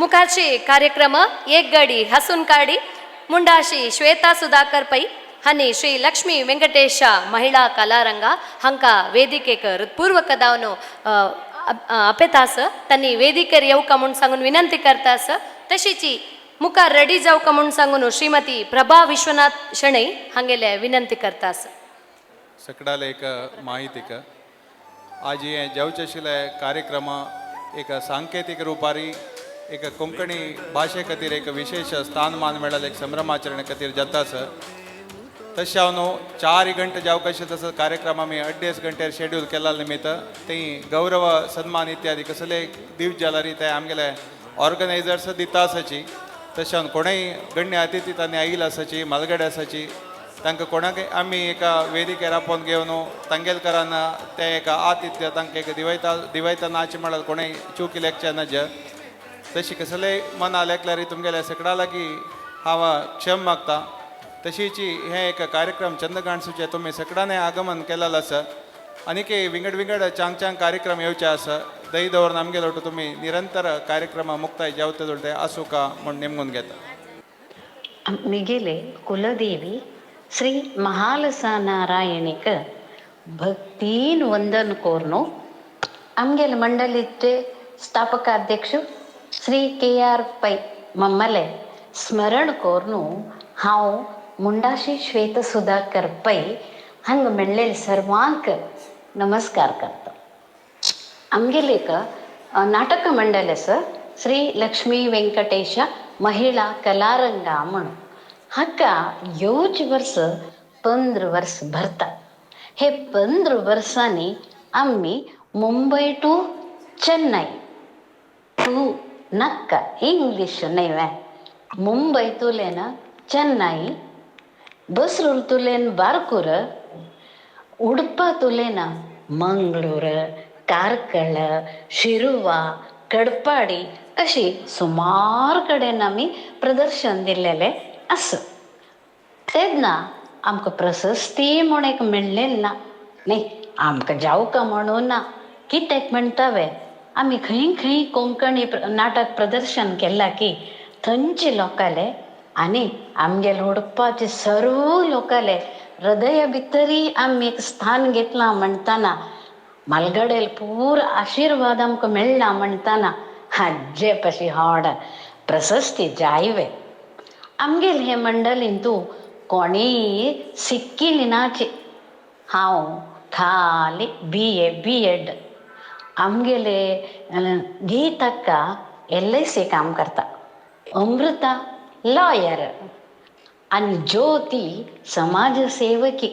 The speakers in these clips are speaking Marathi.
मुखाची कार्यक्रम एक गडी हसून काढी मुंडाशी श्वेता सुधाकर पै हनी श्री लक्ष्मी वेंकटेश महिळा कलारंग हंक ವೇದಿಕೆಗೆ ಹೃತ್ಪೂರ್ವಕದವನು अपेतास त्यांनी वेदिकेर येवका म्हणून सांगून विनंती करतास तशीची मुखार रेडी जावका म्हणून सांगून श्रीमती प्रभा विश्वनाथ शणै हांगेले विनंती करतास. सगळ्याला एक माहिती का आज हे जेवचे आशिल्ले कार्यक्रम एक सांकेतिक रुपारी एक कोंकणी भाषे खातीर एक विशेष स्थानमान मेळ्ळेलें एक संभ्रमाचरणे खातीर जाता आसा. तशें हांव न्हू 4 घंटे जावकाशे तसो कार्यक्रम आमी 2.5 घंटेर शेड्यूल केला निमित्त थंय गौरव सन्मान इत्यादी कसले दिवचे जाल्यार ते आमगेले ऑर्गनायझर्स दिता आसाची. तशें कोणूय गण्य अतिथी तांणी आयिल्ले आसाची मालगडे आसाची तांकां कोणाक आमी एका वेदिकेर आपोवन घेवन तांगेलकरान ते एक आतिथ्य तांकां एक दिवयता नाच म्हळ्यार कोणूय चूक लेखचे नज तशी कसले मन आलेकल्यार तुमगेले सगळ्या लागीं हांव क्षम मागता. तशीची हे एक कार्यक्रम चंदगाणसूचे तुमी सगळ्यांनी आगमन केलेलो आसा आनीक विंगड विंगड चांग चांग कार्यक्रम येवचे आसा. दही दवरून आमगे लोट तुमी निरंतर कार्यक्रम मुक्ताय जेवते जोडटे आसूं का म्हूण नेमून घेता. आमगेले कुलदेवी श्री महालसा नारायणीक भक्तीन वंदन कोरनो आमगेले मंडलीचे स्थापकाध्यक्ष श्री KR पै मम्मले स्मरण कोरनो हांव मुंडाशी श्वेत सुधाकर पै हांग मेळ्ळेले सर्वांक नमस्कार करता. आमगेले एक नाटक मंडळ आसा श्री लक्ष्मी वेंकटेश महिळा कलारंगा म्हणून हाका येवच वर्स 15 वर्स भरता. हे 15 वर्सांनी आम्ही मुंबई टू चेन्नई टू नक्का इंग्लिश नैवे मुंबई तुलेन चेन्नई बसरूल तुलेन बारकूर उडपा तुलेन मंगळूर कारकळ शिरुवा कडपाडी अशी सुमार कडेन आमी प्रदर्शन दिल्लेले आसा. तेन्ना आमकां प्रशस्ती म्हूण एक मेळ्ळेली ना न्ही आमकां जावका म्हणून ना कित्याक म्हणटावे आमी खंय खंय कोंकणी नाटक प्रदर्शन केलां की थंयचे लोकाले आनी आमगेले उडपाचे सर्व लोकाले हृदया भितरी आमी एक स्थान घेतलां म्हणटाना मालगडेल पूर आशिर्वाद आमकां मेळ्ळा म्हणटाना हाजे पशी व्हड प्रशस्ती जायवे. आमगेले हे मंडलीन तूं कोणीय शिकिल्ली नाची. हांव खाली BA B.Ed आमगेले गीतक्का LIC काम करता. अमृता लॉयर आणि ज्योती समाज सेवकी.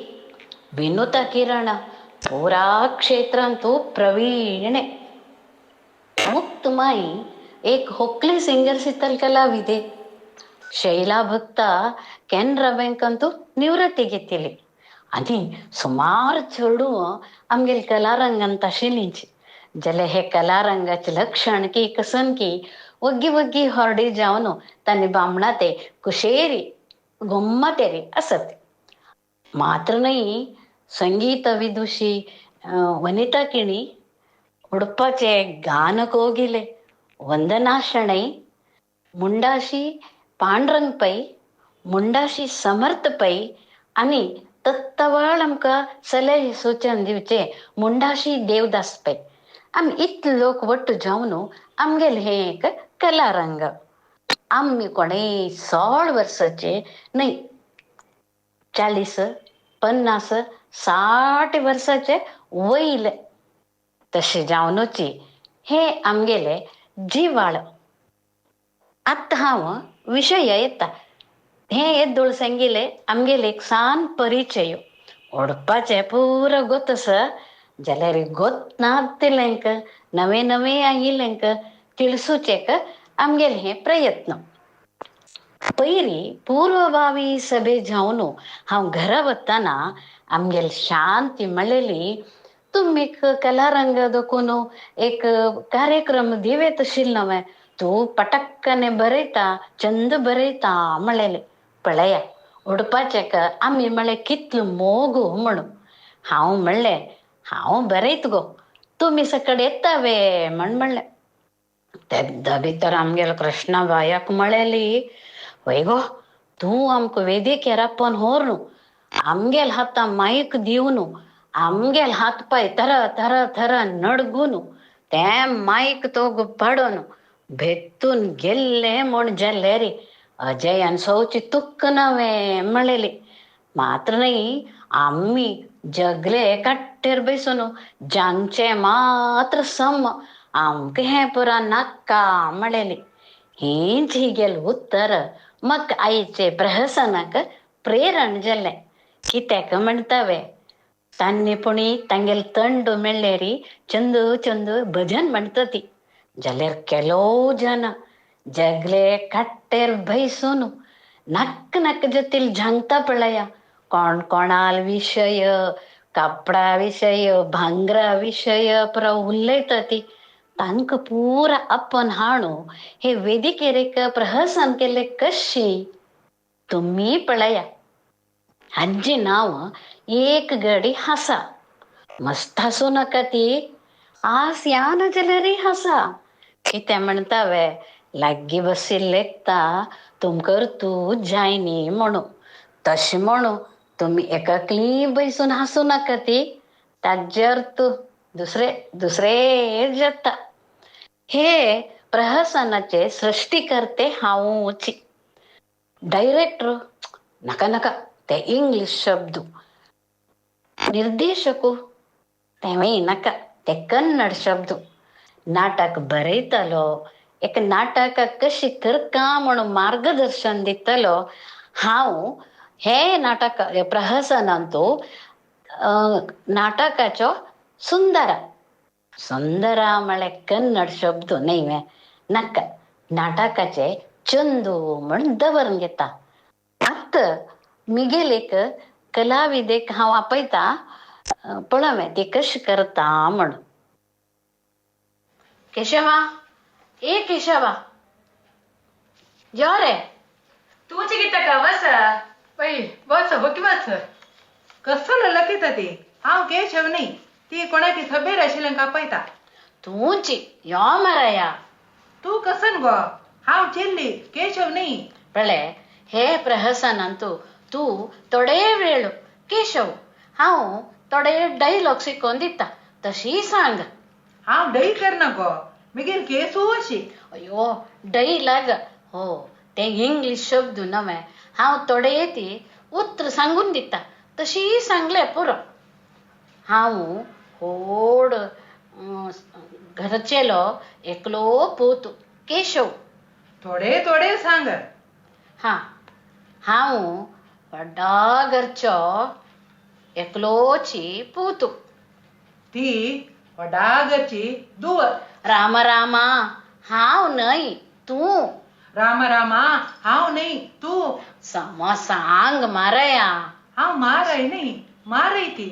विनुता किरण पुरा क्षेत्रांतू प्रवीण. मुक्तमाई एक होकली सिंगर सितल कलाविदे. शैला भक्ता कॅनरा बँकांतू निवृत्ती घेतली आणि सुमार चेडू आमगेले कलारंगांत आशिल्लींच जाल्यार हे कलारंगाचे लक्षण की कसन की वग्गी वग्गी हॉर्डी जावन तांणी बामणा ते कुशेरी गम्मतेरी असत. मात्र नाही संगीत विदुषी वनिता किणी उडपाचे गान कोगिले वंदना शणै मुंडाशी पांडुरंग पै मुंडाशी समर्थ पै आणि तत्तवाळ आमकां सलहे सूचन दिवचे मुंडाशी देवदास पै. आमी इतले लोक वट्ट जावन आमगेले हे एक कलारंग. आम्ही कोणेय 16 वर्साचे नाही 40 50 60 वर्साचे वयले तसे जावनूची हे आमगेले जिवाळ. आत्ता हांव विशय येता हे येद्दोळ सांगिले आमगेले एक सान परिचय ओडपाचे पुरो गोत आसा जाल्यार गोत नातिल्यांक नवे नवे आयिल्ल्यांक तिळसूचेक आमगेले हे प्रयत्न. पयरी पूर्वभावी सभे जावन हांव घरा वताना आमगेले शांती मेळ्ळेली. तुमी एक कलारंग दोखून एक कार्यक्रम दिवेत आशिल्लो न्हय तूं पटक्कने बरयता चंद बरयता म्हळेले. पळया उडपाचेक आमी म्हळें कितलो मोग म्हणून. हांव म्हणलें हांव बरयत गो तुमी सकड येतावे म्हण म्हणलें. तेद्दा भितर आमगेल कृष्णाबायाक म्हळेली वय गो तूं आमकां वेदिकेर आपोवन व्हर न्हू आमगेल हातां माईक दिव न्हू आमगेल हात पाय थर नडगून ते माईक तोग पडोन भेतून गेल्ले म्हण जाल्ले रे अजयान सौची तुक्क नवे म्हळेली मात्र नाही आम्ही जगले कट्टेर बैसून जांगचे मात्र सम आमक हे पुरा नाका म्हळेली हींच हिगेल उत्तर मग आईचे प्रहसनाक प्रेरण जाले कित्याक म्हणतावे तान्नी पुणी तांगेल तंड मेळ्ळेरी चंदू चंदू भजन म्हणटती जाल्यार केलो जन जगले कट्टेर बैसून नक्क जतील झांगता पळया कोण कोणाल विषय कपडा विषय भांगरा विषय पुरा उलयतती तांक पुरा अपन हाणू हे वेदिकेरेक प्रहसन केले कशी तुम्ही पळया अज्जी नाव एक गडी हसा मस्त हसू नका ती आस यान जलरी हसा कित्या म्हणतावे लाग्गी बसिल्लेता तुमकर तू जायनी म्हणू तशी म्हणू तुम्ही एकाकली बैसून हसू नका ती ताजे अर्थ दुसरे जाता हे प्रहसनाचे सृष्टीकर्ते हाऊची डायरेक्टर नका ते इंग्लिश शब्द निर्देशकू तेवय नका ते कन्नड शब्द नाटक बरयतलो एक नाटक कशी करका म्हणून मार्गदर्शन दितलो हांव हे नाटक प्रहसनांतू नाटकाचो सुंदरा म्हळे कन्नड शब्द न्हय नका नाटकाचे चंदू म्हण दवरून घेता आत मिगेल एक कलाविदेक हांव आपयता पळोवं ती कशी करता म्हण केशवा ए केशवा यो रे तूच कितका बस बाई बस हो की बस कसलं लकीत ती हांव केशव न्ही ती कोणाची खबेर आशिल्लें कापयता तूच यो मराया तू कसन गो हांव चिल्ली केशव न्ही पळे हे प्रहसनांतू तू थोडे वेळ केशव हांव थोडे डायलॉग शिकोवन दिता तशी सांग हांव डई करना गो मिगेल केसू अशी अयो डायलॉग हो ते इंग्लिश शब्द नवे हांव थोडे ती उतर सांगून दिता तशी सांगले पुरो हांव व्हड घरचेलो एकलो पूत केशव थोडे थोडे सांग हां हांव व्हडा घरचो एकलोची पूत ती वडागची दुव रामा हांव न्हय तूं रामा हांव न्ही तू सम सांग मारया हांव मारय न्ही मारय ती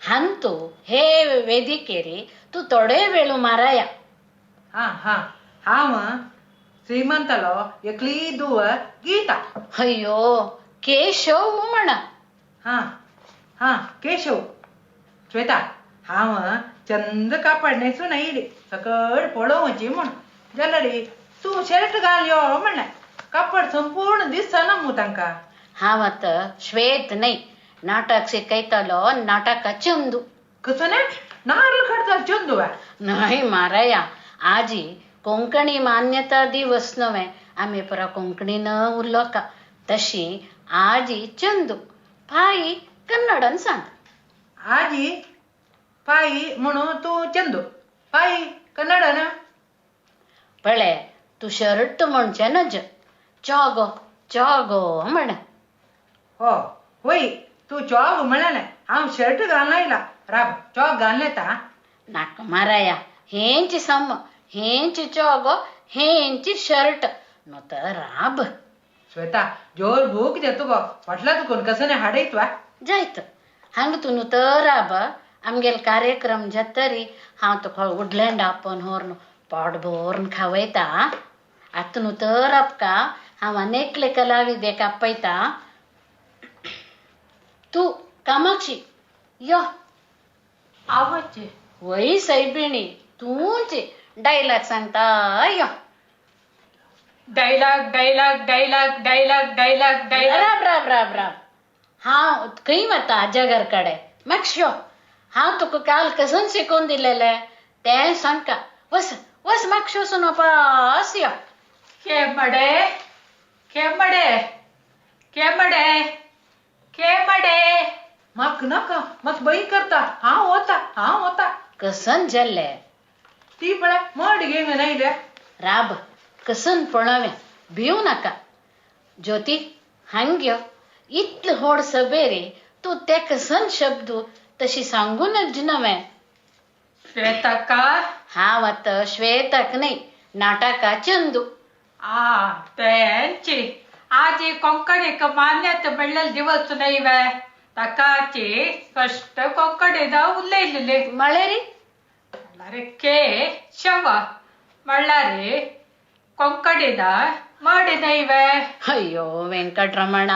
हंतू हे वेदिकेरी तू थोडे वेळू मारया हा हांव श्रीमंतलो एकली दुव गीता अಯ್ಯೋ केशव म्हण हा केशव श्वेता हांव चंद कापड न्हेसून आयली सकट पळोवची म्हण जाल्यार तूं शर्ट घाल यो म्हणलें कापड संपूर्ण दिसना मू तांकां हांव आतां श्वेत न्हय नाटक शिकयतलो नाटका चंदू कसं नाही नारळ खडचा चंदू न्हय मारया आजी कोंकणी मान्यता दिवस नवे आमी पुरा कोंकणीन उलोवका तशी आजी चंदू पायी कन्नडन सांग आजी पायी म्हणून तूं चंदू पायी कन्नडन पळे तू शर्ट म्हणचे नज चॉगो म्हण हो वय तू चॉग म्हणाले हांव शर्ट घालून आयला राब चॉग घालून येता नाका मारया हेंची सम हेंची चॉगो हेंची शर्ट नो तर राब श्वेता जोर भूक देतो गो फाटला तू कोण कसं नाही हाडयत वा जायत हांग तू नु तर राब आमगेल कार्यक्रम जातरी हांव तुका उडलँड आपोवन व्हरून पोट भरून खावयता आतां नु तर आपका हांव अनेकले कलाविदेक आपयता तू कामाक्षी यो आवचे वय सैबिणी तूंच डायलॉग सांगता यो dialogue dialogue dialogue dialogue dialogue dialogue राब राब राब राब हांव खंय वता जगर कडे मातशो हांव तुका काल कसन शिकून दिलेलें तें सांगता वस वस मातशो वचून वापस यो केमडे केमडे केमडे केमडे म्हाक नाका म्हाक भंय करता हांव वता कसन जेल्ले ती पळय मड घेवन नायल्या राब कसन पळोवें भिवू नाका ज्योती हांग्यो इतले व्हड सभेरे तूं ते कसन शब्द तशी सांगूनच नवें श्वेतका हांव आतां श्वेतक न्ही नाटका चंदू आ त्यांची आज कोंकणीक मान्यता मेळ्ळेले दिवस न्हय वे ताकाची स्पष्ट कोंकणीन उलयलेले म्हळ्यार अरे के शव म्हणल्यार कोंकणीन मड न्हय वे अಯ್ಯೋ ವೆಂಕಟರಮಣ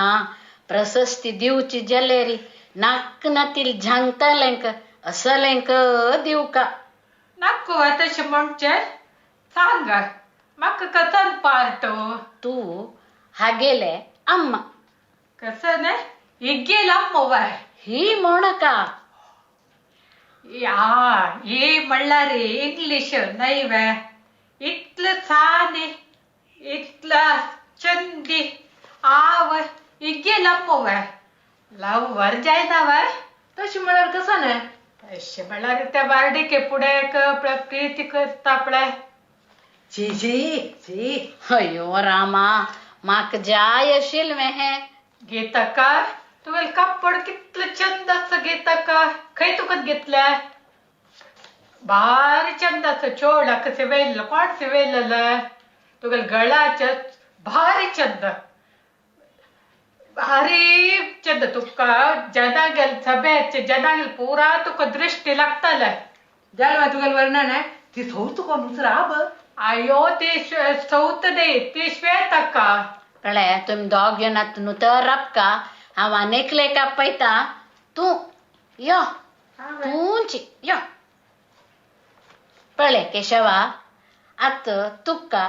ಪ್ರಶಸ್ತಿ ದಿವची ಜಲ್ಲೇರಿ नाक नातील झांगतालेंक असलेंक दिवका नाकू तशें म्हणचे सांग म्हाका कसन पार्टो तू हागेले अम्मा कसन हिगेला मोबाय ही म्हणका या हे म्हणल्यार इंग्लिश न्हय वे इतलं छान इतलं चंदी आव हिगेला मोबाय लव्हर जायना वे तशी म्हळ्यार कसा न्हय अशें म्हणल्यार त्या बार्डेके फुडें प्रीती करता पळय शी शी शी अಯ್ಯೋ रामा म्हाक जाय आशिल्लें हें गीतका तुवें कापड कितलें चंद आसा गीतका खंय तुका घेतलें भारी चंद आसा चोडाक सिवयल्लो कोण सिवयलेलें तुगेल गळ्याचे भारी चंद भारी चंद तुका जनागेल सभेचे जनागेल पुरा तुका दृश्टी लागतले जाल्या तुगेल वर्णन आहे ती सौत कोण उचरा ब अयो ती सौत न्ही ती श्वेतका कळे तुम दोग न्हू तर रपका हांव आनेकले पळयता तूं यो तूंच यो पळय केशवा आत तुका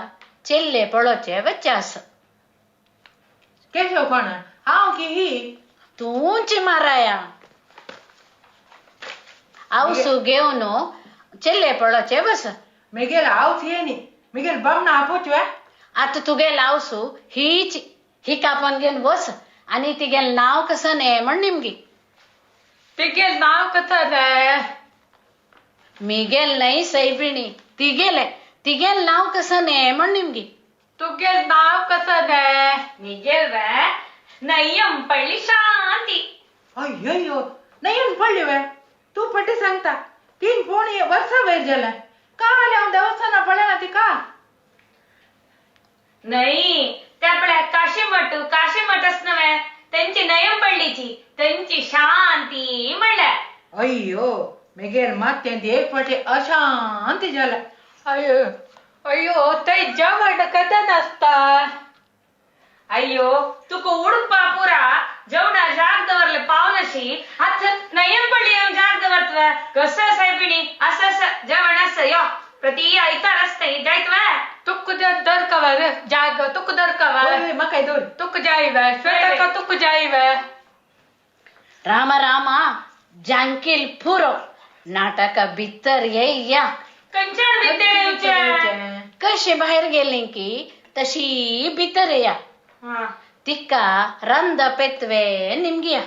चेल्ले पळोवचे वचास केशव कोण हांव की ही तूंच माराया आवसू घेवन चेल्ले पळोवचे बस मेगेल हांवच ये न्ही मेगेल बामणा आपोच वे आतां तुगेल आवसू हीच ही कापन घेवन बस आनी तिगेल नांव कसं न्ही म्हण निमगी तिगेल नाव कसं रे मिगेल नाही सैबिणी तिगेल नाव कसं न्ही म्हण निमगी तुगेल नाव कसं रे निगेल वे नय्यम पळ्ळी शांती अय्यो नाही पडले वे तू पट्टी सांगता 3 पोणी वर्सां वयर जाल्या काल हांव देवस्थाना पळयना ती का नाही त्या पळय काशीमठच नव्हे त्यांची नयम पडलीची त्यांची शांती म्हणल्यार अय्यो मेगेल मात एक फाटी अशांती जाल्या अयो अयो ते जेवण कधी नसता अय्यो तुका उडपा पुरा जेवणा जाग दवरले पावनशी हात नयम पडली जाग दवरतवे कसं सायबिणी असं जेवण असं यो प्रति आयतार असते जायत वे तुक दरकवा रे जाग तुक दरकवा म्हाका दोर तुक जायवे श्वेतका तुक जायवे रामा जांकील पुरो नाटका भितर येया कंचन भितर कशी बाहेर गेली की तशी भितर या तिका रंद पेत्वे निमगिया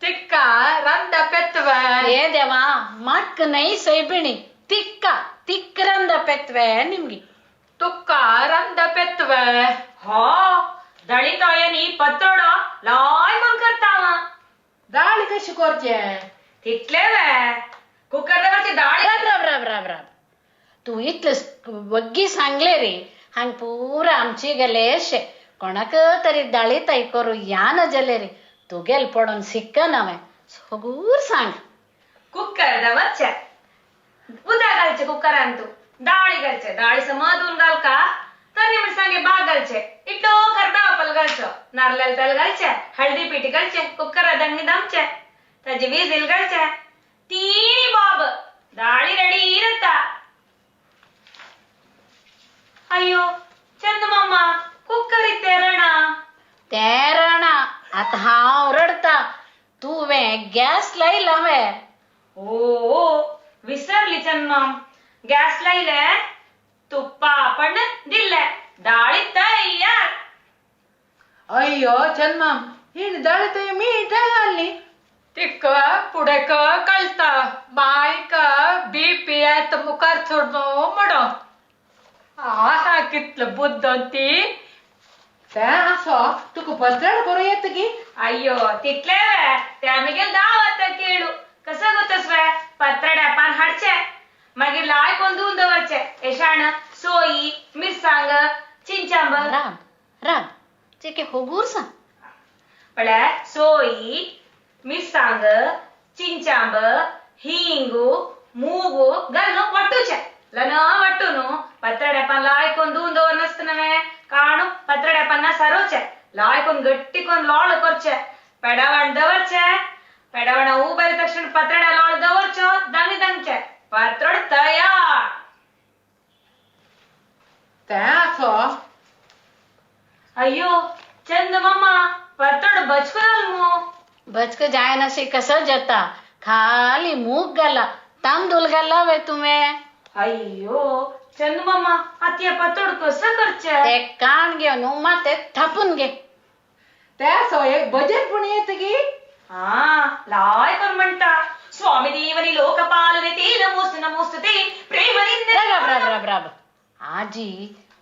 तिक्का रंद पेत्वे हे देवा माक नाही सैबिणी तिक रंद पेत्वे निमगी तुक्का रंद पेत्वे हो दळितोयनी पत्तोडो लॉय कोण करता दाळ कशी करचे तितले वे कुकरवरची डाळ राब तू इतलं वग्गी सांगले रे हांग पुरा आमची गेले अशे कोणाक तरी दाळीताय करू या न जले रे तुगेल पडून सिक्क नवे सगूर सांग कुकर दवरचे उदा घालचे कुकरान तू डाळी घालचे डाळीचं मधून घाल का तर निमिट सांगे बाग घालचे इटो करदावपल घालचो नारळाला तेल घालचे हळदी पिठी घालचे कुकर दंगणी दमचे ताजी विजील घालचे 3 बॉब डाळी रेडी इरता अयो चंद मामा कुकर तेरणा तेरणा आता हांव रडता तू वे गॅस लायला वे ओ विसरली चंद माम गॅस लायले तुप्पा पण दिले डाळी तयार अय्यो चन्माम हिन दळत मीठ घालली तिक पुढे कळता बायक बीपी येत मुखार सोडनो म्हणो आहा कितलं बुद्ध ती त्या असो तुका पत्रड करू येत की अय्यो तितले वे ते आम्ही गेल दावत केळू कसं गोतस वे पत्रड्या पान हाडचे मागीर लाय कोण धुवन दवरचे एशाण सोयी मिरसांग चिंचांब राम राम चिके होगूर सांग पळ्या सोयी मिरसांग चिंचांब हिंगू मूगू घालून वाटूचे लन वाटून पत्रड्या पान लाय कोण धुवन दवर नसत नवे काणू पत्रड्या पान सरोचे लाय कोण गट्टी कोण लोळ करचे पेडावण दवरचे पेडावण उबल तक्षण पत्रड्या लोळ दवरचो दंग दंगचे पत्रड तयार त्या असो अयो चंद मामा पत्रड बचकुन मो बचक जाय नसे कसं जता खाली मूग घाला तांदूळ घाला वे तुम्ही अयो चंद मामा आता पत्रड कसं करचे ते कान घेऊन माते थापून घे त्या असो एक भजन पण येत की हा लाय कोण म्हणता स्वामी देवनी लोकपालने ते नमोस्तुते प्रेमनिंद रब रब रब रब आजी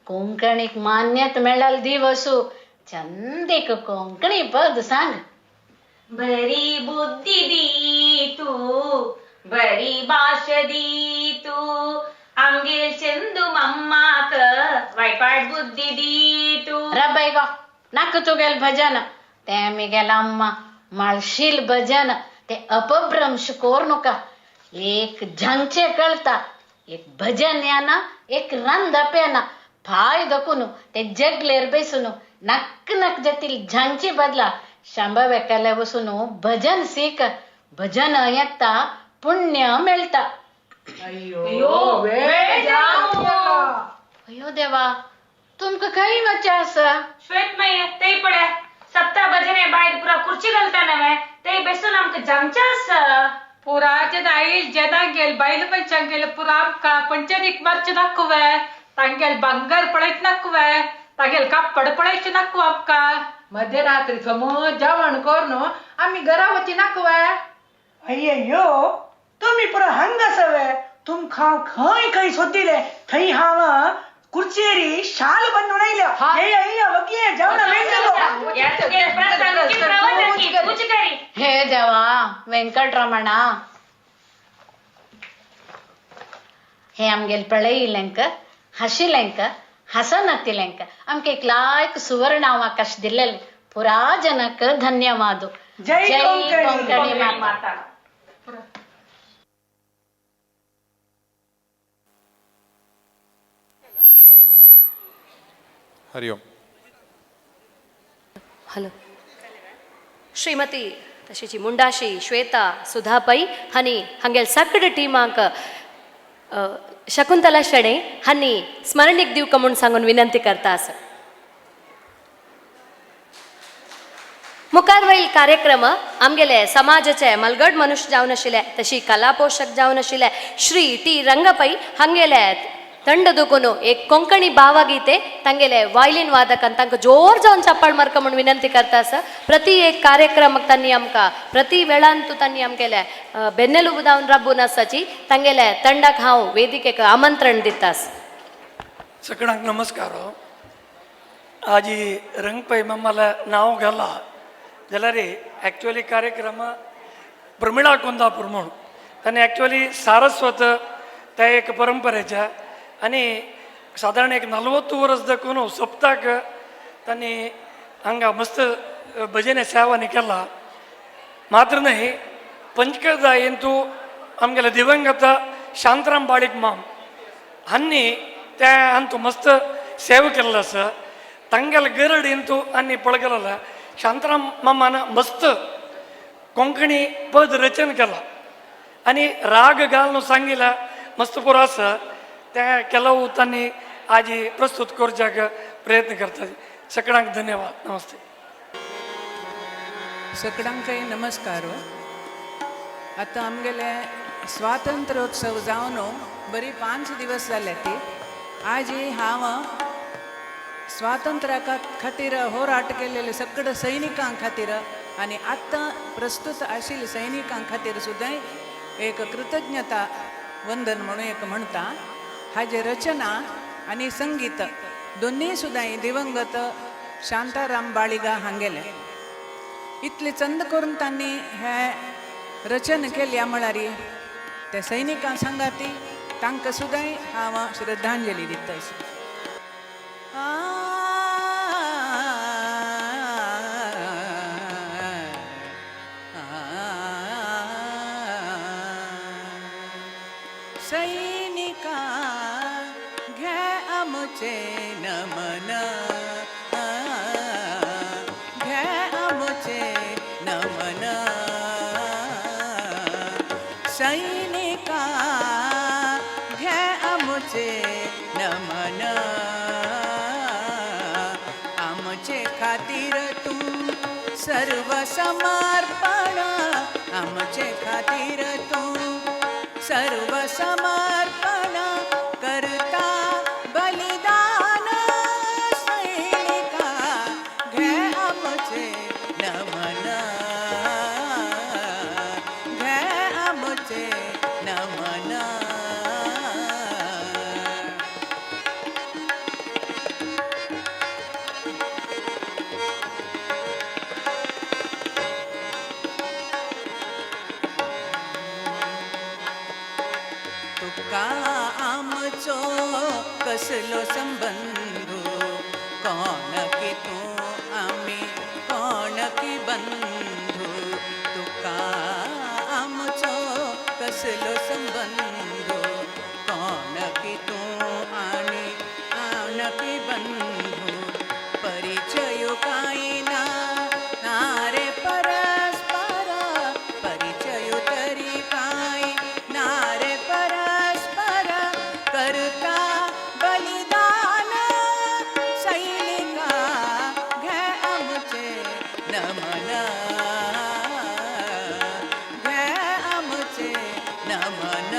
कोंकणीक मान्यत मिळाल दिवसू चंदीक कोंकणी पद सांग बरी बुद्धी दी तू बरी भाष दी तू आमगे चंदू मम्माक वायपाट बुद्धी दी तू रब्बाई गो नाक तुगेल भजन ते मी गेला अम्मा माळशील भजन ते अपभ्रंश कोर नका एक झंगचे कळता एक भजन याना एक रंद पेना फाय दकुनु ते जगलेर बेसुनु नक नक जतील झंगची बदला शंभवे कले वसुनु भजन सीख भजन येता पुण्य मिळता अय्यो वेळ जाम गेलो. अयो देवा तुमका काही मचा असा श्वेतमय ते पड्या सप्ताह भजने बाहेर पुरा खुर्ची घालता नव्हे ते बेसून आमक जमच्या पुराचे दाईल जेदा गेल बैल पंचांग गेल पुरा आमका पंचदीक मारचे दाखवे तांगेल बंगार पळयत नाकवे तांगेल कापड पळयचे नाकू आमका मध्यरात्री समज जेवण करून आम्ही घरा वची नाकवाय अय्यो तुम्ही पुरा हंगसवे तुमका खंय खंय सोदिले थंय हांव कुर्चेरी शाल बांदून आयल्या अय्या वगे जेवण वेगळो हे देवा वेंकटरमणा हे आमगेल पळयिल्लेंक हशिल्लेंक हसनतिलेंक आमके एक लायक सुवर्णावकाश दिल्लेले पुरा जनक धन्यवाद जय कोंकणी. कोंकणी माता हरिओम हलो श्रीमती तशीची मुंडाशी श्वेता सुधा पै हनी हंगेल सकड टीमांक शकुंतला शेणे हनी स्मरणीक दिवक म्हणून सांगून विनंती करता आस मुखार वयील कार्यक्रम आमगेले समाजाचे मलगड मनुष्य जावन आशिल्ले तशी कला पोषक जावन आशिल्ले श्री टी रंगपै हंगेले थंड दुखून एक कोंकणी भावगीते तांगेले वायलिन वादकान तांकां जोर जावन चप्पल मारक म्हणून विनंती करता आसा प्रति एक कार्यक्रमाक तांणी आमकां प्रति वेळांतू तांणी आमगेले बेन्नेल उबदावन राबून आसाची तांगेले तंडाक हांव वेदिकेक आमंत्रण दितास सगळ्यांक नमस्कार आज रंगपै मम्माला नाव घाला जाल्यार एक्चुअली कार्यक्रम प्रमिळा कोंदापूर म्हणून ताणें एक्चुअली सारस्वत त्या एक परंपरेच्या आनी सादारण एक 40 वर्स देखून सप्ताक तांणी हांगा मस्त भजने सेवानी केला मात्र न्ही पंचकजा इंतू आमगेले दिवंगत शांतराम बाळीक माम हांणी त्या अंतू मस्त सेवा केल्लो आसा तांगेले गरड इंतू आनी पळयलेलो शांतराम मामान मस्त कोंकणी पद रचन केला आनी राग घालून सांगिला मस्त पुरो आसा त्या ಕೆಲವು तांणी आज ही प्रस्तुत करच्याक प्रयत्न करतात. सगळ्यांक धन्यवाद. नमस्ते. सगळ्यांकय नमस्कार. आतां आमगेले स्वातंत्र्योत्सव जावन बरी 5 दिवस जाले ती. आज हांव स्वातंत्र्या खातीर होराट केलेले सगळ्या सैनिकां खातीर आनी आतां प्रस्तुत आशिल्ल्या सैनिकां खातीर सुद्दां एक कृतज्ञता वंदन म्हणून एक म्हणटा. हाजे रचना आनी संगीत दोन्ही सुद्दां दिवंगत शांताराम बाळिगा हांगेले. इतले चंद करून तांणी हे रचना केल्या म्हळ्यार ते सैनिकां सांगाती तांकां सुद्दां हांव श्रद्धांजली दिता. सैनिका घे आमचे नमन, घे आमचे नमन. सैनिका घे आमचे नमन. आमचे खातीर तूं सर्व समर्पण, आमचे खातीर तूं सर्व समर्पण करता बलिदान. सैनिका घे आमचे नमन, घे आमचे नमन. तुका आमचो कसलो संबंधू, कोण की तूं आमी कोण की बंधू. तुका आमचो कसलो संबंधू, कोण की तूं आनी कोण की बंधू. परिचय कांय ना ना रे परस्पर, परिचय तरी कांय ना रे परस्पर करता बलिदान. सैनिका घे आमचे नमन, घे आमचे नमन.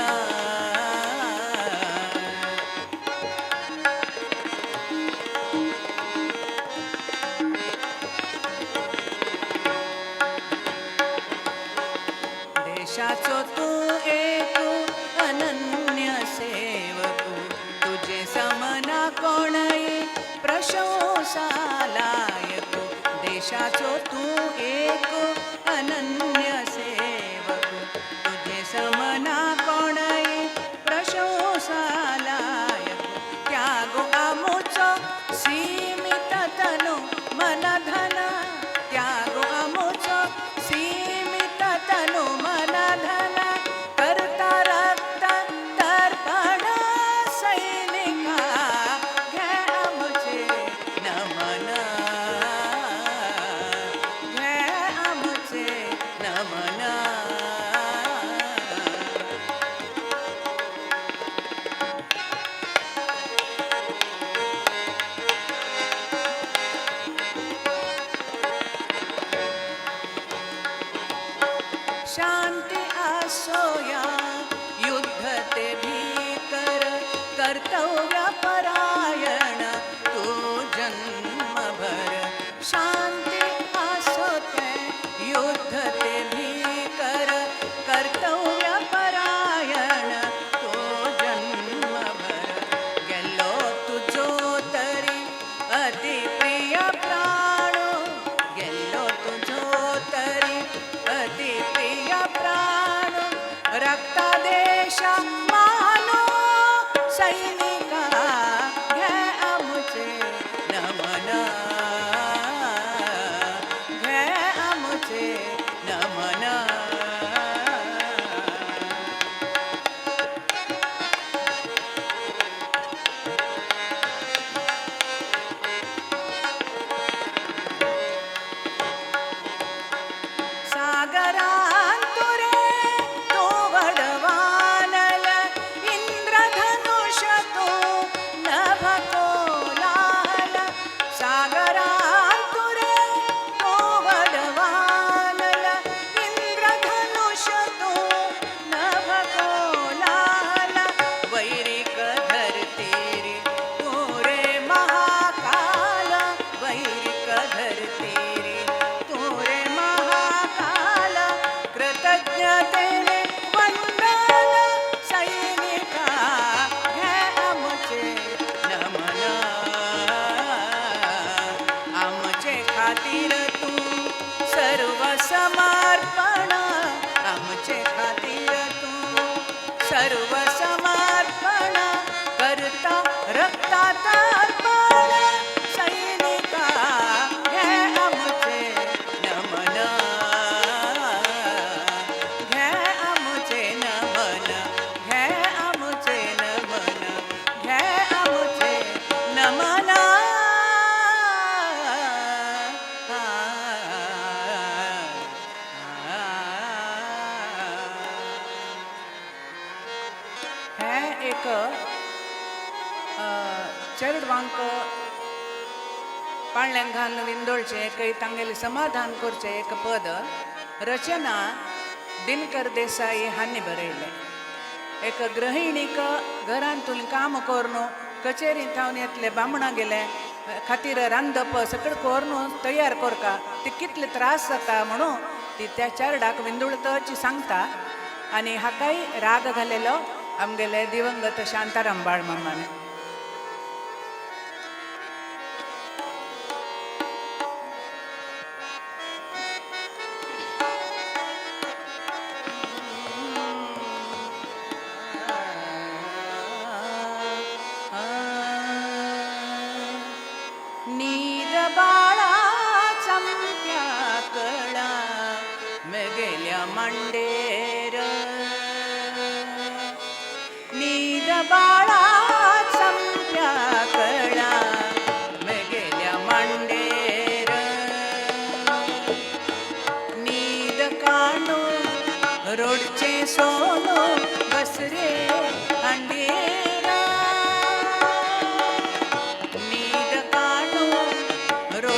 देशाचो तूं एक अनन्य सेवक, तुझे समना कोणय प्रशंसा लायक. देशाचो तूं एक अनन्य सेवक, तुझे समना कोणय प्रशंसा लायक. त्याग आमचो सीमित तनु मन धन, त्याग आमचो सीमित तनु मन धन करता रक्त तर्पण. सैनिका घे आमचे नमन, घे आमचे नमन. शांती आसोया युद्ध ते भीकर, कर्तव्य परायण तू जन्मभर. शांती आसोते युद्ध ते भीकर, कर्तव्य परायण तू जन्मभर. गेलो तुझो तरी अति प्रिय प्राण, गेलो तुझो तरी अति प्रिय प्राण. खातीर तू सर्व समर्पण आमचे खातीर तू सर्व समर्पण करता रक्तात अर्पण सैनिका घे आमचे नमन घे आमचे नमन घे आमचे नमन घे आमचे नमन हे एक चेडवांक पाळण्यांक घालून विंदोळचे काही तांगेले समाधान करचे एक पद रचना दिनकर देसाई हांनी बरयले एक गृहिणीक घरांतून काम करून कचेरींत थावन येतले बामणां गेले खातीर रांदप सगळं करून तयार करता ती कितले त्रास जाता म्हणून ती त्या चेडवाक विंदुळतची सांगता आनी हाकाय राग घालेलो आमगेले दिवंगत शांताराम बाळ मामाने नीद बाळा चंप्या कळा मेगेल्या मांडेर नीद बाळा चंप्या कळा मेगेल्या मांडेर नीद काणू रोडचे सोनो बसरे अंडेरा नीद काणू रोड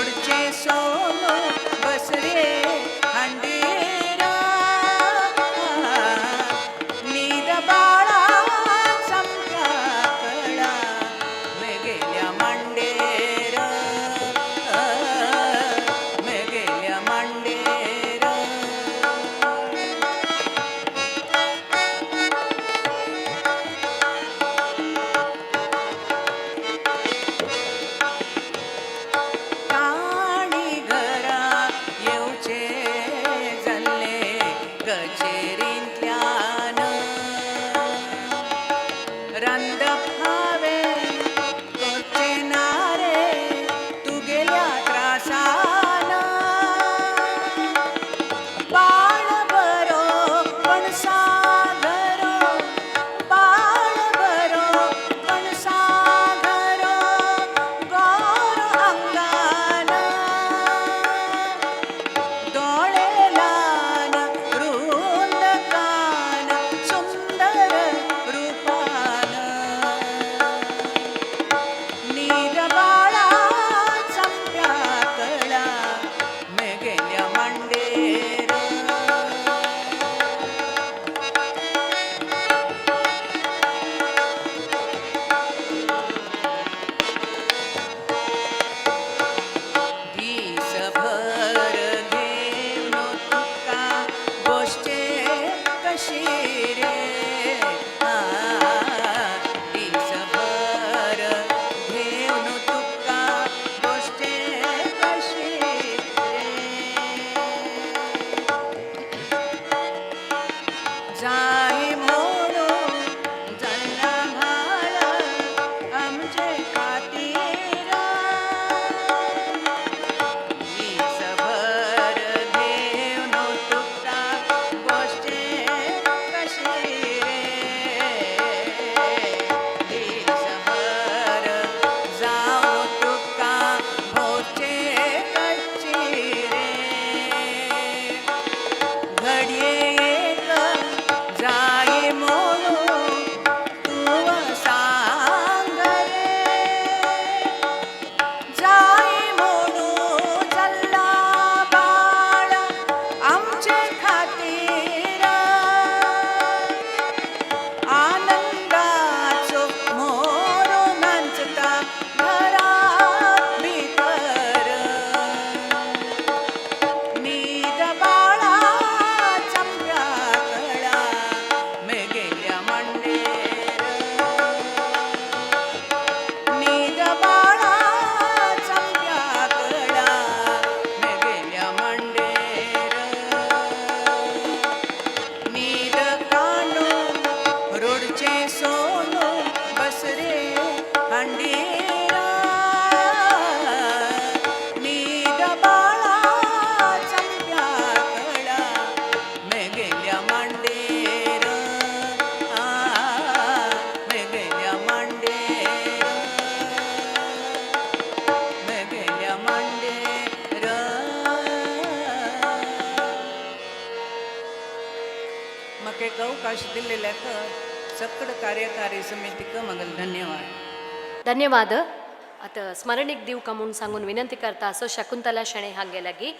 अवकाश दिलेल्याक सकड कार्यकारी समितीक मगल धन्यवाद. धन्यवाद. आता स्मरणीक दिवका म्हणून सांगून विनंती करता असो शकुंतला शेणे हांगे लागी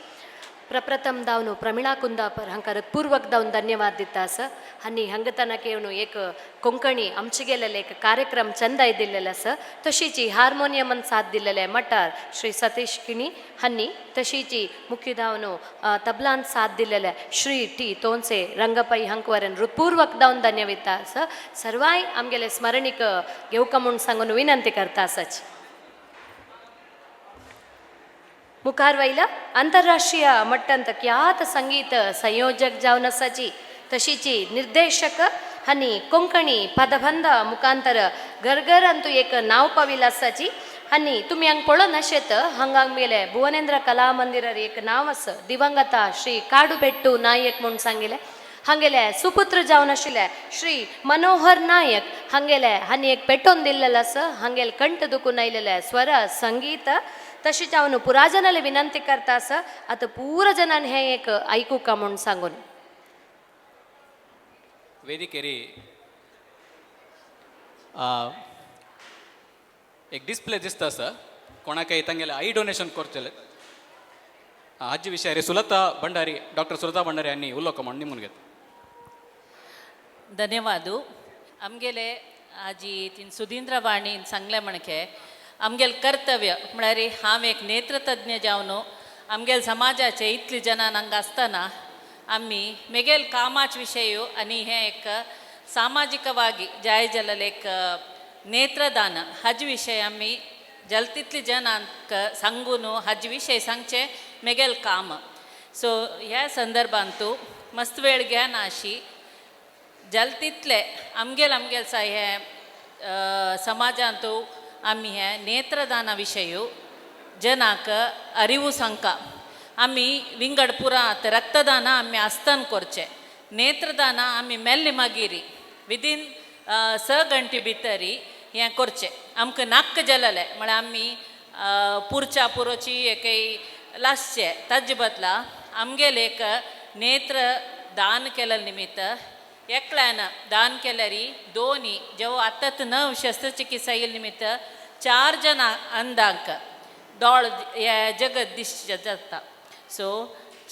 प्रप्रथम दावनो प्रमिळा कुंदापर हांकां हृत्पूर्वक दावन धन्यवाद दिता आसा. आनी हांगा तनक येवन एक कोंकणी आमचे गेलेले एक कार्यक्रम चंद दिल्लेले आसा. तशीच हार्मोनियमान साथ दिल्लेले मटार श्री सतीश किणी हांनी, तशीच मुख्य दावनो तबलांत साथ दिल्लेले श्री टी तोंसे रंगपई हांकवरन हृत्पूर्वक दावन धन्यवाद आसा. सर्वाय आमगेले स्मरणीक घेवका म्हणून सांगून विनंती करता आसाच. मुखार वयला आंतरराष्ट्रीय मट्टंत ख्यात संगीत संयोजक जावन आसाची, तशीच निर्देशक आनी कोंकणी पदबंध मुखांतर घरघर अंतू एक नांव पाविल आसाची. आनी तुमी हांगा पळोवन आशेत हांगा आमगेले भुवनेंद्र कला मंदिरार एक नांव आसा, दिवंगता श्री काडुबेट्टू नायक म्हणून सांगिल्ले. हांगेले सुपुत्र जावन आशिल्ले श्री मनोहर नायक हांगेले आनी एक पेटोवन दिल्लेलो आसा. हांगेले कंठ दुखून आयलेले स्वर संगीत. तशेंच हांव पुराजनाले विनंती करता आसा आतां पुरा जनान हें एक आयकूका म्हणून सांगून. ವೇದಿಕೆರಿ एक डिस्प्ले दिसता सर कोणाकय तांगेले आई डोनेशन करतले हाजे विशयारी सुलता भंडारी डॉक्टर सुलता भंडारी यांनी उलोवक म्हणून निमून घेत. धन्यवाद. आमगेले आजी तीन सुधींद्र वाणीन सांगले म्हणके आमगेल कर्तव्य म्हळ्यार हांव एक नेत्रतज्ञ जावन आमगेल समाजाचे इतली जनां हांगा आसतना आमी मेगेल कामाच विशय आनी हें एक सामाजिकವಾಗಿ जाय जाल्लें एक नेत्रदान हाजे विशय आमी जल तितली जनांक सांगून हाजे विशय सांगचे मेगेल काम. सो ह्या संदर्भांत मस्त वेळ घेना अशी जल तितले आमगेल सा हे समाजांत आमी हे नेत्रदाना विशय जनाक अरिवू सांगता. आमी विंगड पुरात रक्तदान आमी आसतना करचे, नेत्रदान आमी मेल्ली मागीरी विदीन 6 घंटे भितरी हें करचें. आमकां नाक्क जालेलें म्हळ्यार आमी पुरच्या पुरोची एकय लासचे ताजे बदला आमगेले एक नेत्र दान केले निमित्त एकल्यान दान केल्यारी दोनी जेव्हा आत्ताच 9 शस्त्रचिकित्सा येयले निमित्त 4 जनां अंधांक डोळ हे जगत दिश्ट जाता. सो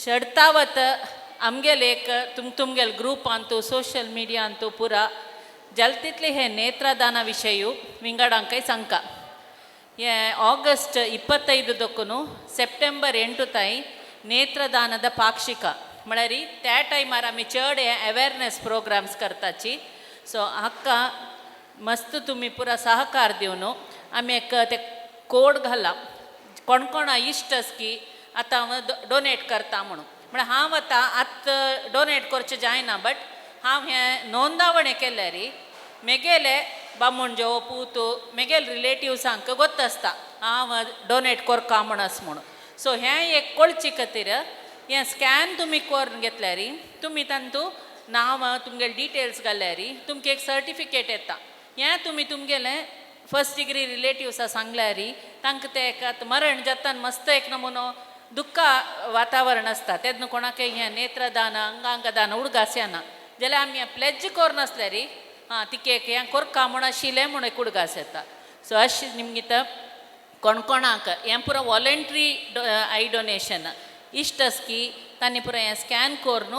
शर्तावत आमगेले एक तुमगेल ग्रुपांतू सोशल मिडियांतू पुरा जल तितले हे नेत्रदाना विशय विंगडांकय सांगता. हे ಆಗಸ್ಟ್ 25 ದಕ್ಕೂ ಸೆಪ್ಟೆಂಬರ್ 8 ತಾಯಿ ನೇತ್ರದಾನದ ಪಾಕ್ಷಿಕ म्हळ्यार त्या टायमार आमी चड हे अवेरनेस प्रोग्राम्स करताची. सो हाका मस्त तुमी पुरा सहकार दिवन आमी एक ते कोड घाला कोण कोण इश्ट आस की आतां हांव डोनेट करता म्हणून. म्हळ्यार हांव आतां डोनेट करचें जायना, बट हांव हें नोंदावणी केल्यार मेगेले बामणजो पूत मेगेल रिलेटिव्सांक गोत्त आसता हांव डोनेट करता म्हणून. सो हें एक कळचे खातीर हें स्कॅन तुमी करून घेतल्यार तुमी तांतू नांव तुमगेले डिटेल्स घाल्यार तुमकां एक सर्टिफिकेट येता. हें तुमी तुमगेलें फर्स्ट डिग्री रिलेटिव्सा सांगल्यार तांकां ते एक मरण जाता मस्त एक नमुनो दुख्ख वातावरण आसता. तेन्ना कोणाकय हें नेत्रदान अंगांग दान उडगास येना जाल्यार आमी प्लेज करनासल्यार हां तिका एक हें करता म्हूण आशिल्लें म्हूण एक उडगास येता. सो अशें निमगीत कोणकोणाक हें पुरो वॉलंटरी आई डोनेशन इश्ट आस की तांणी पुरो हें स्कॅन करून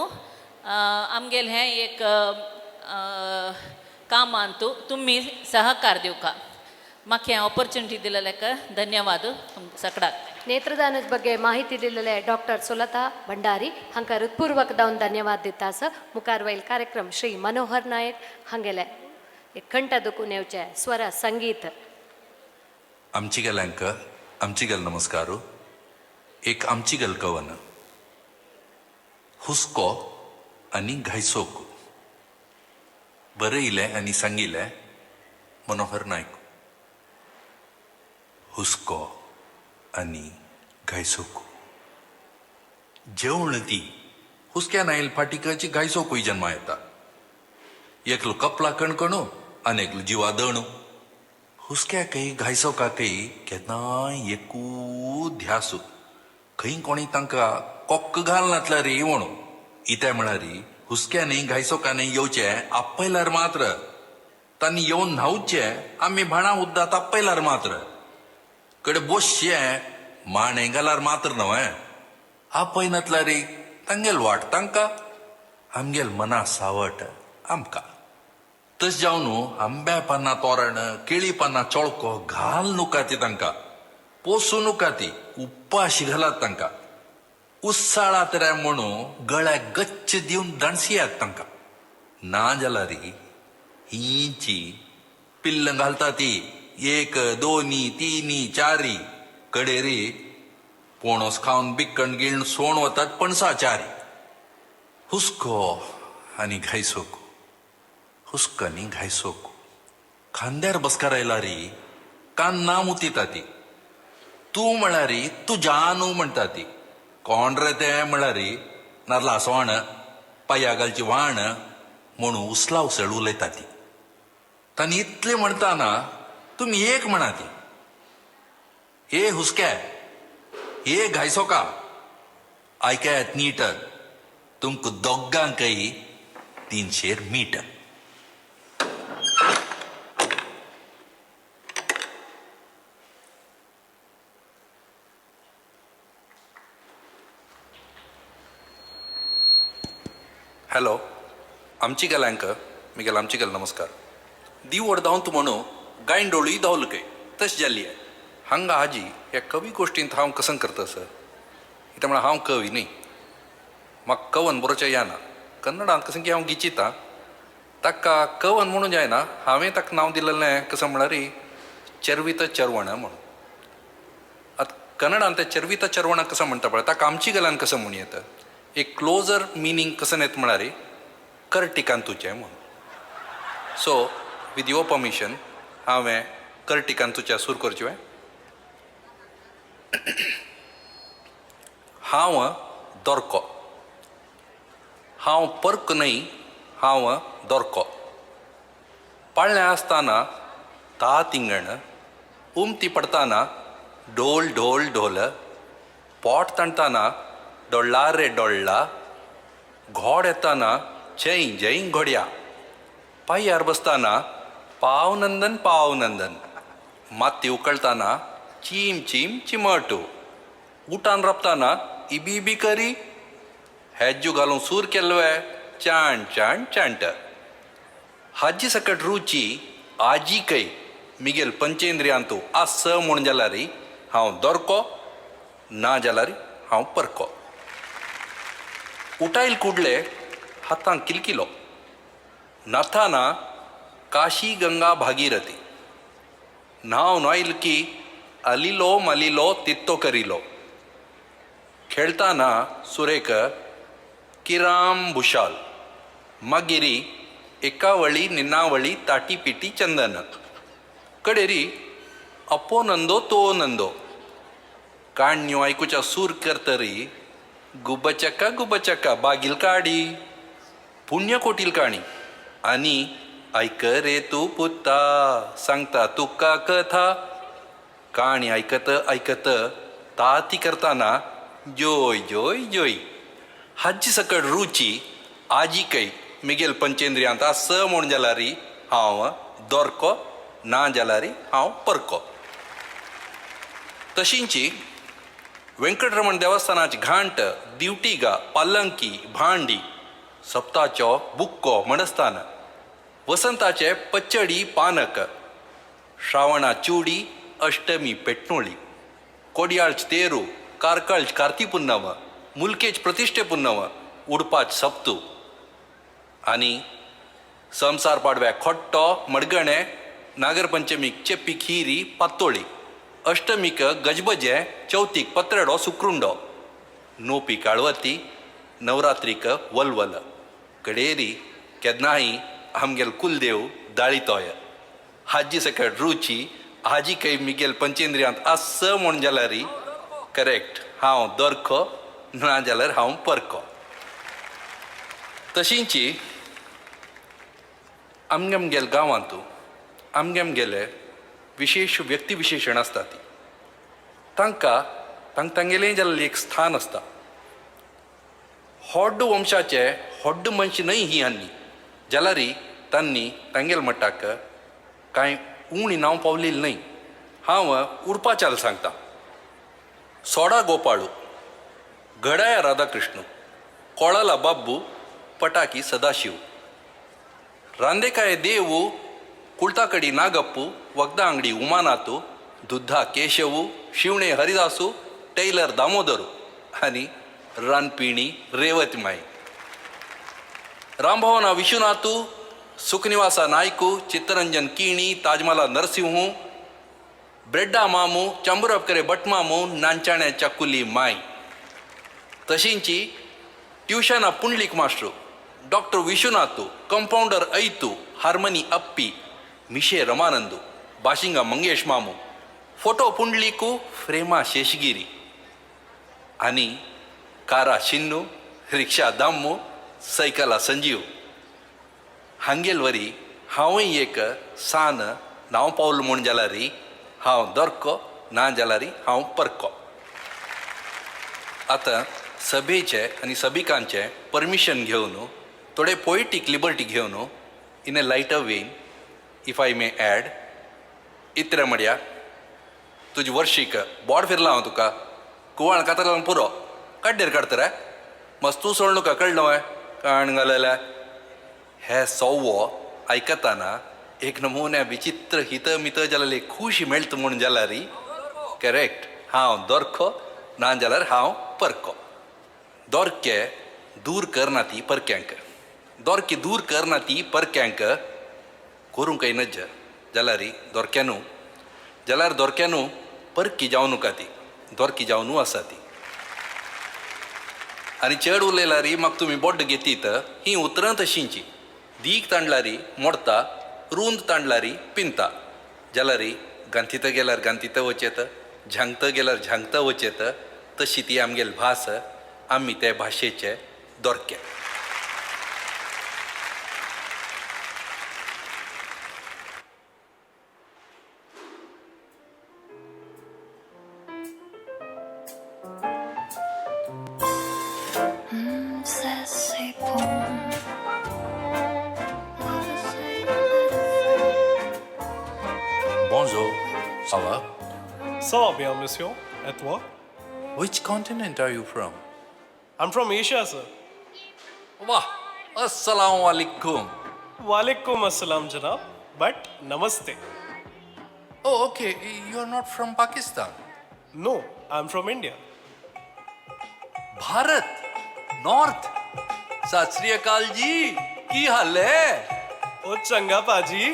आमगेलें हें एक कामांत तुमी सहकार दिवका. म्हाका हें ऑपॉर्च्युनिटी दिलेल्याक धन्यवाद सगळ्यांक. ನೇತ್ರದಾನದ ಬಗ್ಗೆ ಮಾಹಿತಿ ದಿಲ್ಲಲೆ ಡಾಕ್ಟರ್ ಸುಲತಾ ಭಂಡಾರಿ ಹಂಕ ಹೃತ್ಪೂರ್ವಕ ದಾವನ್ ಧನ್ಯವಾದ ದಿತ್ತಾಸ. ಮುಖಾರ್ ವೈಲ್ ಕಾರ್ಯಕ್ರಮ ಶ್ರೀ मनोहर नायक हांगेले एक कंठ दुखून येवचे स्वर संगीत. आमचीगेल्यांक आमचीगेल नमस्कार. एक आमचीगेल कवन हुस्को आनी घायसोक बरयले आनी सांगिल्ले मनोहर नायक. हुस्को आनी घायसोक जेवण ती हुस्क्यान आयल फाटीकाची घायसोकूय जन्मा येता. एकलो कपला कणकणू आनी एकलो जिवा दणू. हुस्क्याकय घायसोकाकय केन्नाय एकू ध्यास खंय कोणी तांकां कोक्क घालनातल्या रे म्हणू इते म्हळ्यार हुसक्याने घायसोकाने येवचे आपयल्यार मात्र तांणी येवन न्हावचे आमी भाणां उद्दा तापयल्यार मात्र कडे बोसचे माणे घाल्यार मात्र न्हय आपयनातल्यार तांगेल वाट तांकां आमगेल मना सावट आमकां तस जावन आंब्या पानां तोरण केळी पानां चोळको घाल नुका ती तांकां पोसूं नुका ती उपाशी घालात तांकां उत्साळात रे म्हणून गळ्याक गच्च दिवन दणसियात तांकां ना जाल्यार हिंची पिल्ल घालता ती 1 2 3 4 कडेरी पोणोस खावन बिक्कण गिळून सोण वतात पणसाचारी हुस्को आनी घायसोको हुस्को आनी घायसोको खांद्यार बसकार आयला री कान ना मुतिता ती तूं म्हळ्यार तुज्या न्हू म्हणटा ती कोण रे तें म्हळ्यार नारला सोण पांया घालची व्हाण म्हणून उसला उसळ उलयता ती तांणी इतलें म्हणटाना तुमी एक म्हणा ती हे हुस्क्या हे घायसोका आयकात नीट तुमकां दोगांकय 300 मीठ हॅलो आमची गेल्यांक मिगेल आमची गेल नमस्कार दीव वडदावन तूं म्हणू गायन डोळी धावलकय तश जाल्ली आहे हांगा हाजी ह्या कवी गोश्टींत हांव कसन करता सर कित्याक म्हळ्यार हांव कवी न्ही म्हाका कवन बरोवचें येना कन्नडांत कशें की हांव गिचिता ताका कवन म्हणून जायना हांवें ताका नांव दिलेलें कसं म्हळ्यार चर्वित चर्वण म्हणून आतां कन्नडांत तें चर्वित चर्वण कसं म्हणटा पळय ताका आमची गलान कसं म्हणून येता एक क्लोजर मिनींग कसं येता म्हळ्यार कर्टिकांतुचें म्हणून सो विथ युअर परमिशन हांवें कर्टिकांतुचें सूर करचें हांव दोरको हांव पर्क न्हय हांव दोरको पाळणें आसतना ता तिंगण उमती पडटाना ढोल ढोल ढोल पोट ताणटाना डोळ्ळा रे डोळ्ळा घोड येताना जय जय घोड्या पांयार बसताना पाव नंदन माती उकळताना चीम चीम चिमटू उठान रपताना इबी इबी करी हेज्जू घालून सूर केल्लोय चाण चाण चांट हाजी सकट रुची आजी कै मिगेल पंचेंद्रियांतू आस म्हूण जाल्यार हांव दोरको ना जाल्यार हांव परको उठायल कुडले हातांक किलकिलो नाथाना काशी गंगा भागीरथी नाव नॉयल की अलिलो मलिलो तित्तो करिलो खेळताना सुरेख किराम भुशाल मागिरी एकावळी निनावळी ताटी पिटी चंदन कडेरी अपो नंदो तो नंदो काण्यो आयकुच्या सूर करतरी गुबचका बागील काडी पुण्य कोटील काणी आनी ऐक रे तू पुत्ता सांगता तुका कथा काणी ऐकत ऐकत ताती करताना जोय जोय जोय हाजी सकट रुची आजी कै मिगेल पंचेंद्रियांत आस म्हूण जाल्यार हांव दोरको ना जाल्यार हांव परको तशींची वेंकटरमण देवस्थानाची घांट दिवटीगा पालंकी भांडी सप्ताचो बुक्को म्हणस्तान वसंताचे पच्चडी पानक श्रावणा चुडी अष्टमी पेटणोळी कोडयाळच तेरू कारकळच कार्ती पुन्नव मुलकेच प्रतिश्ठे पुन्नव उडपाच सप्तू आनी संसार पाडव्याक खोट्टो मडगणे नागरपंचमीक चेप्पी खीरी पातोळी अष्टमीक गजबजे चवथीक पत्रेडो सुक्रुंडो नोपी काळवती नवरात्रीक वलवल कडेरी केन्नाय आमगेल कुलदेव दाळीतोय हाजी सकट रुची हाजी कै मिगेल पंचेंद्रियांत आस म्हूण जाल्यार करेक्ट हांव दोरको ना जाल्यार हांव परको तशींची आमगेल गांवांतू आमगेले विशेष व्यक्ती विशेशण आसता ती तांकां तांगेलें जाल्लें एक स्थान आसता ಹೊಡ್ಡು ವಂಶಾಚೆ ಹೊಡ್ಡು ಮನುಷ್ಯನೈ ही अन्नी जलारी तांनी तांगेल म्हणटाक कांय उणी नांव पावलेली न्हय. हांव उरपाचाल सांगता. सोडा गोपाळू, घड्याळ राधाकृष्ण, कोळाला बाब्बू, पटाकी सदाशिव, रांदेकाय देवू, कुळताकडी नागप्पू, वखदा अंगडी उमानाथू, दुद्धा केशवू, शिवणे हरिदासू, टैलर दामोदरू आणि रानपिणी रेवतीमाई. रामभवना विश्वनाथू, सुखनिवासा नायकू, चित्तरंजन कीणी, ताजमला नरसिंहू, ब्रेड्डा मामू, चांबुरपकरे भटमामू, नांचाण्या चकुली माई. तशींची ट्युशना पुंडलीक मास्टर, डॉक्टर विश्वनाथू, कंपाऊंडर ऐतू, हार्मनी अप्पी, मिशे रमानंदू, बाशिंगा मंगेश मामू, फोटो पुंडलीकू, फ्रेमा शेषगिरी आणि कारा शिन्नू, रिक्षा दाम्मू, सायकला संजीव. हांगेलवरी हांवूय एक सान नांव पावल म्हूण जाल्यारी हांव दरको ना जाल्यारी हांव परको. आतां सभेचे आनी सभिकांचे परमिशन घेवन थोडे पोएटीक लिबर्टी घेवन in a lighter vein if I may add इतरे म्हणया तुजे वर्शीक बोड फिरला हांव तुका कुवाळ कातरान पुरो काड्डेर काडता रे मस्त तूं सोड तुका कळ्ळो हांवें काण घालयल्या. हे सव्वो आयकताना एक नमुन्या विचित्र हित मित जाल्यार खुशी मेळटा म्हूण जाल्यार करेक्ट हांव दोरखो ना जाल्यार हांव परको. दोरके दूर करना ती परक्यांक, दोरके दूर करना ती परक्यांक करूंक नज जाल्यार दोरक्यानू परकी जावं नका ती दोरकी जावनू आसा ती. आनी चड उलयल्यारी म्हाका तुमी बोड्ड घेतीत ही उतरां तशींची. दीक तांडल्यारी मोडता, रुंद तांडल्यारी पिंता जाल्यार गांथीत गेल्यार गांथीत वचेत, झांगत गेल्यार झांगत वचेत. तशी ती आमगेल भास, आमी ते भाशेचे दोरके. Bonjour, ça va? Ça va bien, monsieur. Et toi? Which continent are you from? I'm from Asia, sir. Wah, assalamu alaikum. Walaikum assalam, janab. But namaste. Oh, okay. You're not from Pakistan. No, I'm from India. Bharat, north. सत श्री अकाल जी, की हाल है? Oh, changa paji.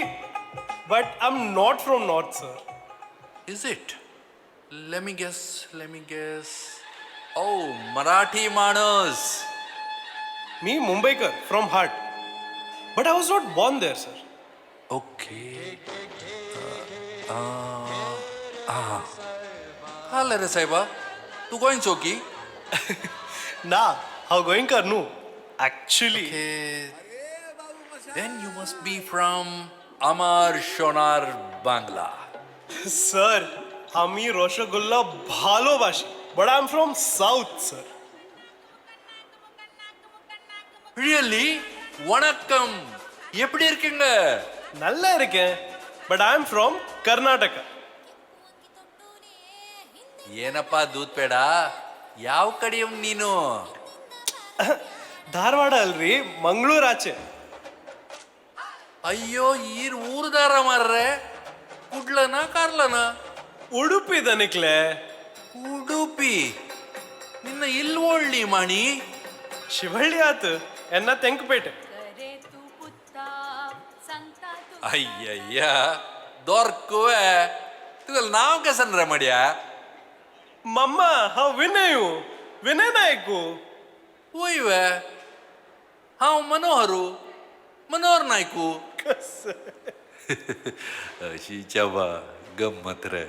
But I'm not from north, sir. Is it? Let me guess. Oh, Marathi Manas. Me, Mumbaikar, from heart. But I was not born there, sir. Okay. हाल रे साहेबा, तू गोंय चौकी? Nah, how going karnu? Actually. Okay. Then you must be from Amar Shonar Bangla. Sir, Ami Roshagulla Bhalobashi. But I'm from South, sir. Really? Vanakkam. எப்படி இருக்கீங்க? நல்லா இருக்கேன். But I'm from Karnataka. ಏನಪ್ಪ ದೂದ್ ಪೇಡ ಯಾವ ಕಡೆಯವ್ ನೀನು? ಧಾರವಾಡ ಅಲ್ರಿ, ಮಂಗಳೂರು ಆಚೆ. ಅಯ್ಯೋ ಈರ್ ಊರ್ದಾರ ಮಾರ್ರೆ, ಕುಡ್ಲನ ಕಾರ್ಲನ? ಉಡುಪಿ ದನಿಕ್ಲೆ. ಉಡುಪಿ ನಿನ್ನ ಇಲ್ಲಿ ಒಳ್ಳಿ ಮಣಿ ಶಿವಳ್ಳಿ ಆತು ಎನ್ನ ತೆಂಕಪೇಟೆ. ಅಯ್ಯಯ್ಯ ದೊರ್ಕುವೆ ತುಗಲ್ ನಾವ್ ಕಸನ್ರ ಮಡ್ಯ ಮಮ್ಮ ಹಾವ್ ವಿನಯು ವಿನಯ ನಾಯ್ಕು ಓಯ್ವೆ ಹಾವ್ मनोहर नायकू अशी चबा गंमत रे.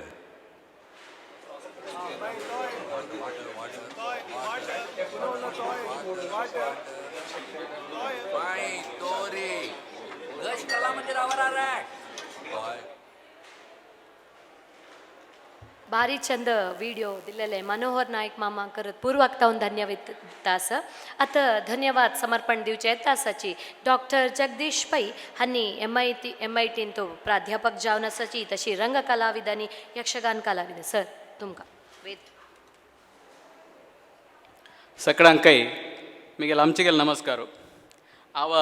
भारी चंद व्हिडिओ दिलेले मनोहर नाईक मामा करत पूर्वक्तावून धन्यवाद तास आता धन्यवाद समर्पण दिवचे तासाची डॉक्टर जगदीश पै हांनी MIT तो प्राध्यापक जावन आसाची तशी रंग कलाविद आनी यक्षगान कलाविद सर तुमकां वेद सगळ्यांकय मिगेल आमचे गेल नमस्कार हांव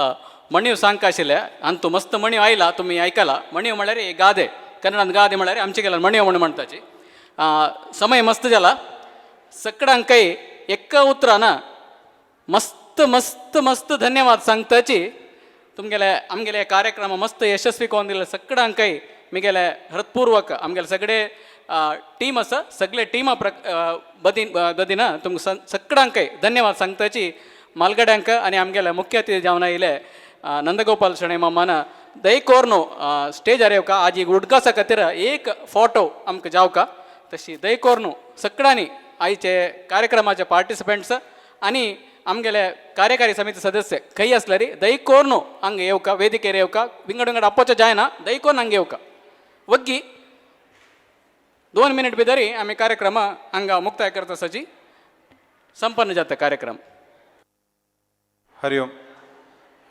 मणीव सांगता आशिल्लें आनी तूं मस्त मणीव आयला तुमी आयकला मणीव म्हळ्यार गादे कन्नडांत गादे म्हळ्यार आमचे गेल्यार मणीव म्हणून म्हणटाची समय मस्त जाला सगळ्यांकय एका उतरान मस्त मस्त मस्त धन्यवाद सांगताची तुमगेले आमगेले कार्यक्रम मस्त यशस्वी कोण दिले सगळ्यांकय मिगेले हृतपूर्वक आमगेले सगळे टीम आसा सगळे टीमा बदीन तुमकां सगळ्यांकय धन्यवाद सांगताची मालगड्यांक आनी आमगेले मुख्य अतिथी जावन आयले नंदगोपाल शणै मामान दयकोरनो स्टेजार येवका आज उडकासा खातीर एक फोटो आमकां जावका तशी दयकोरनो सगळ्यांनी आयचे कार्यक्रमाचे पार्टिसिपंट्स आनी आमगेले कार्यकारी समिती सदस्य खंय आसल्यार दयकोरनो हांगा येवका वेदिकेर येवका विंगड विंगड आपोवचें जायना दयकोन हांगा येवका वग्गी 2 मिनट भितरी आमी कार्यक्रम हांगा मुक्ताय करता आसाची संपन्न जाता कार्यक्रम हरिओम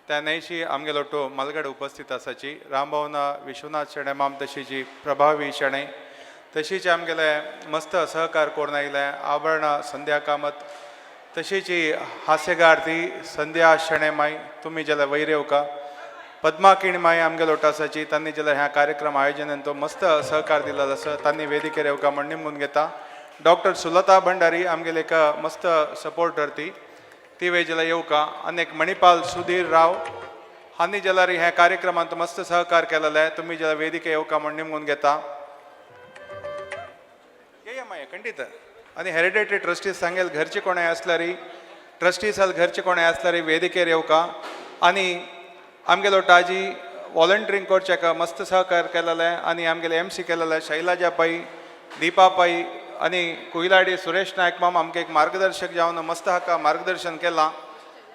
त्या नैशी आमगेलो टो मलगड उपस्थित आसाची रामभवना विश्वनाथ शेणै माम तशीची प्रभावी शेणै तशीच आमगेले मस्त सहकार कोरून आयले आवरण संध्या कामत तशीची हास्यगार ती संध्या शेणै माई तुमी जाल्यार वयर येवका पद्मा किणी माई आमगेलो आसाची तांणी जाल्यार ह्या कार्यक्रम आयोजनान तो मस्त सहकार दिला आसा तांणी वेदिकेर येवका म्हणून म्हणून घेता डॉक्टर सुलता भंडारी आमगेले एक मस्त सपोर्टर ती वेळ जाल्यार येवका आनी एक मणिपाल सुधीर राव हांणी जाल्यार ह्या कार्यक्रमांत मस्त सहकार केलेले तुमी जाल्यार वेदिके येवका म्हणून म्हणून घेता ये माय खंडीत आनी हेरिडेटरी ट्रस्टीज सांगेल घरचे कोणें आसल्यार ट्रस्टीज घरचे कोणें आसल्यार वेदिकेर येवका आनी आमगेलो टाजी वॉलंटियरींग करचें मस्त सहकार केलेले आनी आमगेले MC केलेले शैलाजा पै दीपा पै आनी कुयलाडी सुरेश नायक माम आमकां एक मार्गदर्शक जावन मस्त हाका मार्गदर्शन केलां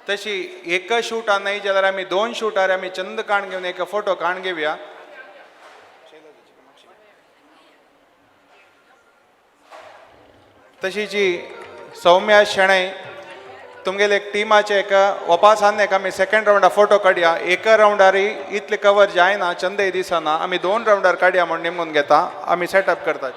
तशी एक शूटां न्हय जाल्यार आमी 2 शूटार आमी चंद काण घेवन एक फोटो काण घेवया तशी जी सौम्या शेणै तुमगेले एक टिमाचे एक वपासान एक आमी सेकंड राउंडार फोटो काडया एका राउंडारी इतले कवर जायना चंदय दिसना आमी 2 राउंडार काडया म्हण नेमून घेता आमी सेटअप करतात